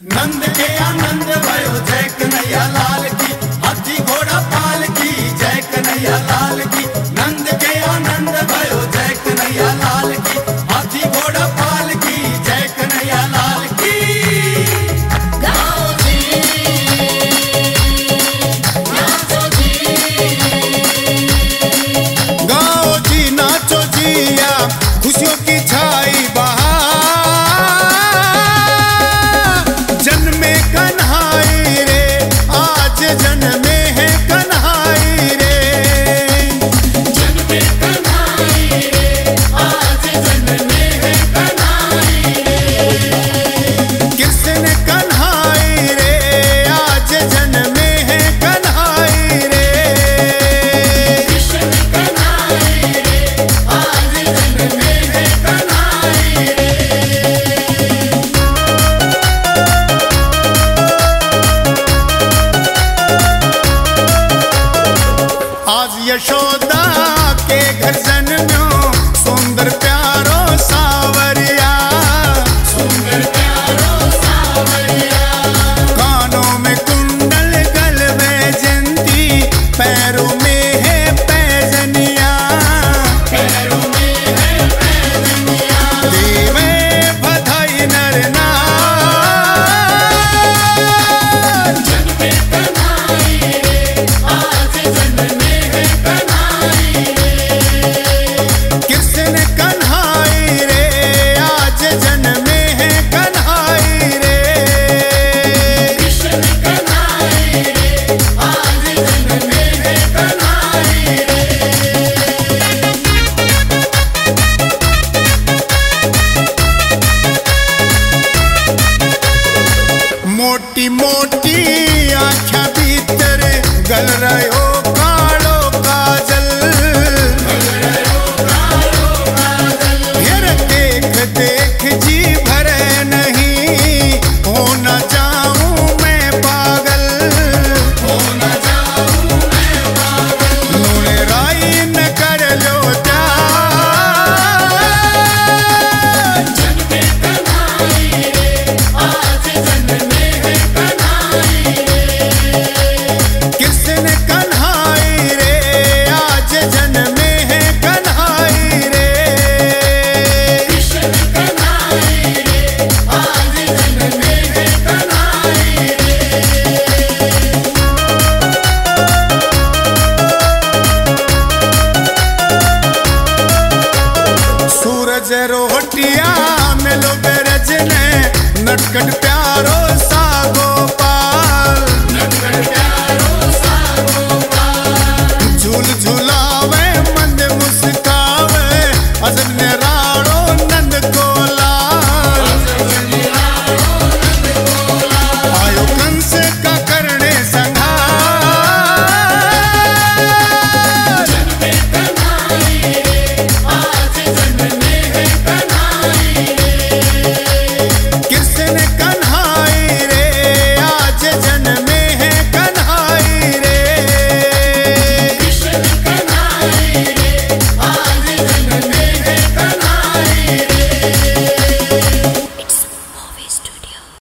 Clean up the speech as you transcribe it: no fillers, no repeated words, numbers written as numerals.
नंद के आनंद भयो जय कन्हैया लाल की, हाथी घोड़ा पाल की जय कन्हैया लाल की। नंद के आनंद भयो जय कन्हैया लाल की, हाथी घोड़ा पाल की जय कन्हैया लाल की। गाओ जी नाचो जी, गाओ जी नाचो जी, खुशियों की छाई बहार। जन्मे कन्हाई रे, आज जन्मे है कन्हाई रे। जन्मे कन्हाई रे, आज जन्मे है कन्हाई रे। कृष्ण कन्हाई रे, आज जन्मे है कन्हाई रे। कृष्ण कन्हाई रे, आज जन्मे है कन्हाई रे। आज यशोदा के घर जन्म्यो सुंदर प्यारो सावरिया। सुंदर प्यारो सावरिया, कानों में कुंडल गल में जंती, पैरों में है पैजनिया। पैरों में है पैजनिया। देवे बधाई नर नार। जन्मे कन्हाई रे, आज जन्मे है कन्हाई रे। कृष्ण कन्हाई रे, आज जन्मे है कन्हाई रे। कृष्ण कन्हाई रे, आज जन्मे है कन्हाई रे। मोटी मोटी आँखा भीतर गल रहो कालो काजल। फिर देख देख जी भरे नहीं, हो न जाऊं मैं पागल। हो न जाऊं मैं पागल। नूने राई न कर लो प्यार। जन्मे कन्हाई रे, आज जन्मे है कन्हाई रे। कृष्ण कन्हाई रे, आज जन्मे है कन्हाई रे। कृष्ण कन्हाई रे, आज जन्मे है कन्हाई रे। सूरज रोटिया मिलो बेरज ने, नटखट प्यारो सा गोपाल। नटखट प्यारो सा गोपाल, झूल झुलावे मंद मुस्कावे, अजब ने